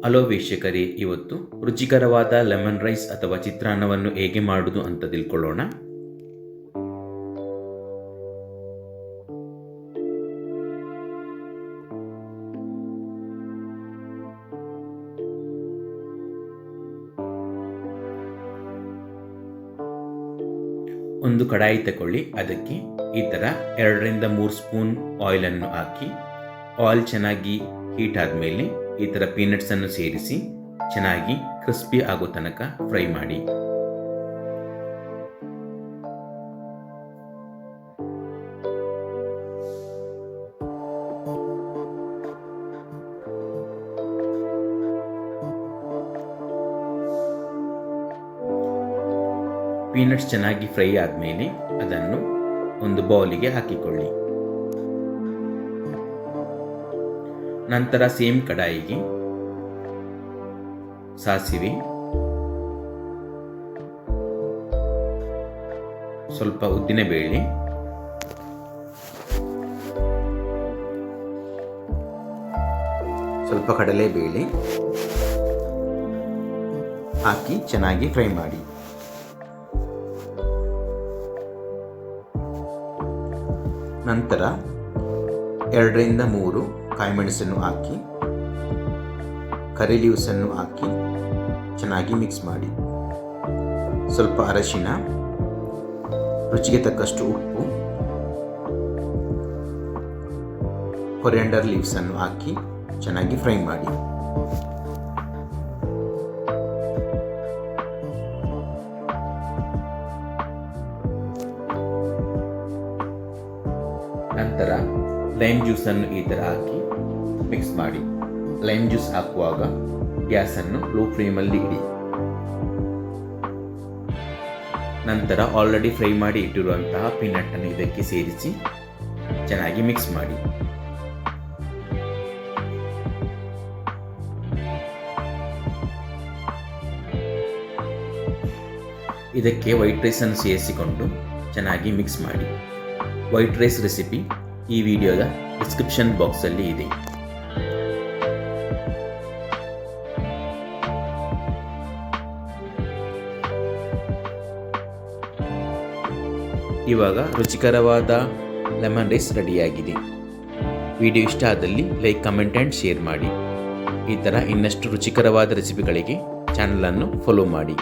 Hello ವೀಕ್ಷಕರೇ, ಇವತ್ತು ರುಚಿಕರವಾದ ಲೆಮನ್ ರೈಸ್ ಅಥವಾ ಚಿತ್ರಾನ್ನವನ್ನು ಹೇಗೆ ಮಾಡುವುದು ಅಂತ ತಿಳ್ಕೊಳ್ಳೋಣ. ಒಂದು ಕಡಾಯಿ ತಗೊಳ್ಳಿ. ಅದಕ್ಕೆ ಈ ಥರ 2 ರಿಂದ 3 ಸ್ಪೂನ್ ಆಯಿಲನ್ನು ಹಾಕಿ, ಆಯಿಲ್ ಚೆನ್ನಾಗಿ ಹೀಟ್ ಆದಮೇಲೆ ಈ ಥರ ಪೀನಟ್ಸನ್ನು ಸೇರಿಸಿ ಚೆನ್ನಾಗಿ ಕ್ರಿಸ್ಪಿ ಆಗೋ ತನಕ ಫ್ರೈ ಮಾಡಿ. ಪೀನಟ್ಸ್ ಚೆನ್ನಾಗಿ ಫ್ರೈ ಆದಮೇಲೆ ಅದನ್ನು ಒಂದು ಬೌಲಿಗೆ ಹಾಕಿಕೊಳ್ಳಿ. ನಂತರ ಸೇಮ್ ಕಡಾಯಿಗೆ ಸಾಸಿವೆ, ಸ್ವಲ್ಪ ಉದ್ದಿನಬೇಳೆ, ಸ್ವಲ್ಪ ಕಡಲೆಬೇಳೆ ಹಾಕಿ ಚೆನ್ನಾಗಿ ಫ್ರೈ ಮಾಡಿ. ನಂತರ 2 ರಿಂದ 3 ಕಾಯಿಮೆಣಸನ್ನು ಹಾಕಿ, ಕರಿ ಲೀವ್ಸನ್ನು ಹಾಕಿ ಚೆನ್ನಾಗಿ ಮಿಕ್ಸ್ ಮಾಡಿ. ಸ್ವಲ್ಪ ಅರಶಿನ, ರುಚಿಗೆ ತಕ್ಕಷ್ಟು ಉಪ್ಪು, ಕೊರಿಯಾಂಡರ್ ಲೀವ್ಸನ್ನು ಹಾಕಿ ಚೆನ್ನಾಗಿ ಫ್ರೈ ಮಾಡಿ. ನಂತರ ಲೈಮ್ ಜ್ಯೂಸನ್ನು ಈ ಥರ ಹಾಕಿ ಮಿಕ್ಸ್ ಮಾಡಿ. ಲೈಮ್ ಜ್ಯೂಸ್ ಹಾಕುವಾಗ ಗ್ಯಾಸನ್ನು ಲೋ ಫ್ಲೇಮಲ್ಲಿ ಇಡಿ. ನಂತರ ಆಲ್ರೆಡಿ ಫ್ರೈ ಮಾಡಿ ಇಟ್ಟಿರುವಂತಹ ಪೀನಟ್ಟನ್ನು ಇದಕ್ಕೆ ಸೇರಿಸಿ ಚೆನ್ನಾಗಿ ಮಿಕ್ಸ್ ಮಾಡಿ. ಇದಕ್ಕೆ ವೈಟ್ ರೈಸನ್ನು ಸೇರಿಸಿಕೊಂಡು ಚೆನ್ನಾಗಿ ಮಿಕ್ಸ್ ಮಾಡಿ. ವೈಟ್ ರೈಸ್ ರೆಸಿಪಿ ಈ ವಿಡಿಯೋದ ಡಿಸ್ಕ್ರಿಪ್ಷನ್ ಬಾಕ್ಸಲ್ಲಿ ಇದೆ. ಇವಾಗ ರುಚಿಕರವಾದ ಲೆಮನ್ ರೈಸ್ ರೆಡಿಯಾಗಿದೆ. ವಿಡಿಯೋ ಇಷ್ಟ ಆದಲ್ಲಿ ಲೈಕ್, ಕಮೆಂಟ್ ಆ್ಯಂಡ್ ಶೇರ್ ಮಾಡಿ. ಈ ಥರ ಇನ್ನಷ್ಟು ರುಚಿಕರವಾದ ರೆಸಿಪಿಗಳಿಗೆ ಚಾನಲನ್ನು ಫಾಲೋ ಮಾಡಿ.